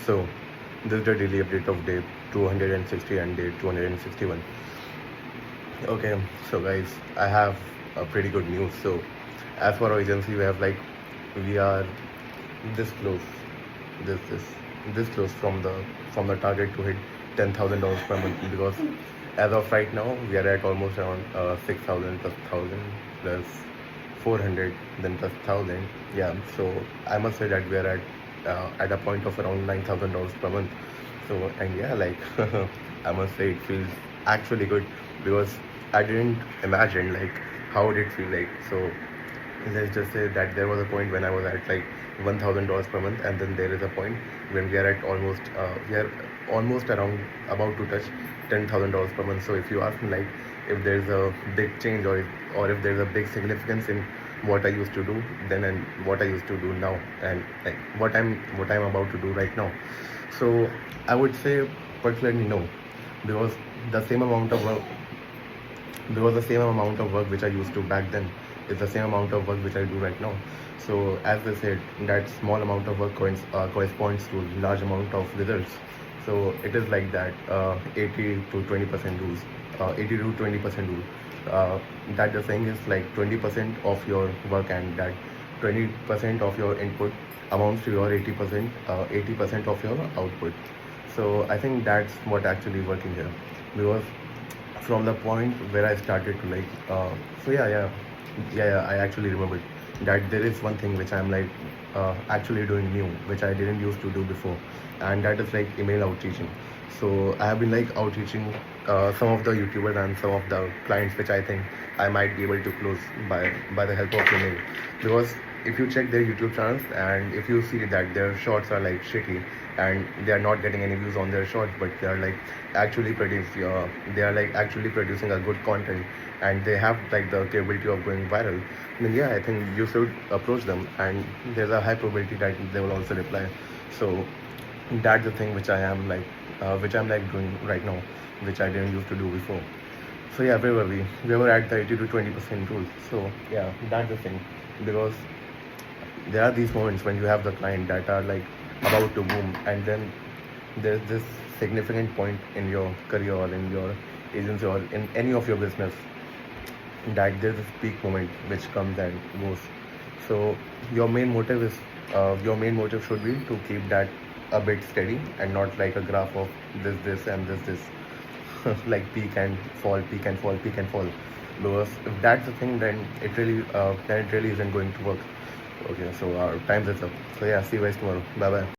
So this is the daily update of day 260 and day 261. Okay, so guys, I have a pretty good news. So as for our agency, we are this close, this this close from the target to hit $10,000 per month, because as of right now we are at almost around 6,000 plus 1,000 plus 400 then plus 1,000. Yeah, so I must say that we are at a point of around $9,000 per month. So, and yeah, like I must say it feels actually good, because I didn't imagine like how would it feel like. So let's just say that there was a point when I was at like $1,000 per month, and then there is a point when we are almost around about to touch $10,000 per month. So if you ask me like if there's a big change, or if there's a big significance in what I used to do then and what I used to do now, and like what I'm about to do right now, so I would say particularly no, because the same amount of work which I used to back then is the same amount of work which I do right now. So as I said, that small amount of work corresponds to large amount of results. So it is like that 80 to 20% rules, 80 to 20% rule. That the saying is like 20% of your work, and that 20% of your input amounts to your 80% of your output. So I think that's what actually working here, because from the point where I started to I actually remembered that there is one thing which I'm like actually doing new, which I didn't used to do before, and that is like email outreaching. So I have been like outreaching some of the YouTubers and some of the clients which I think I might be able to close by the help of email, because if you check their YouTube channels and if you see that their shorts are like shitty and they are not getting any views on their shorts, but they are like actually producing a good content, and they have like the capability of going viral, then yeah, I think you should approach them, and there's a high probability that they will also reply. So that's the thing which I'm like doing right now, which I didn't used to do before. So yeah, where were we? We were at the 80 to 20% rule. So yeah, that's the thing, because there are these moments when you have the client that are like about to boom, and then there's this significant point in your career or in your agency or in any of your business that there's this peak moment which comes and goes. So your main motive should be to keep that a bit steady, and not like a graph of this and this like peak and fall, peak and fall, peak and fall. Because if that's the thing, then it really isn't going to work. Okay, so our time is up. So yeah, see you guys tomorrow. Bye bye.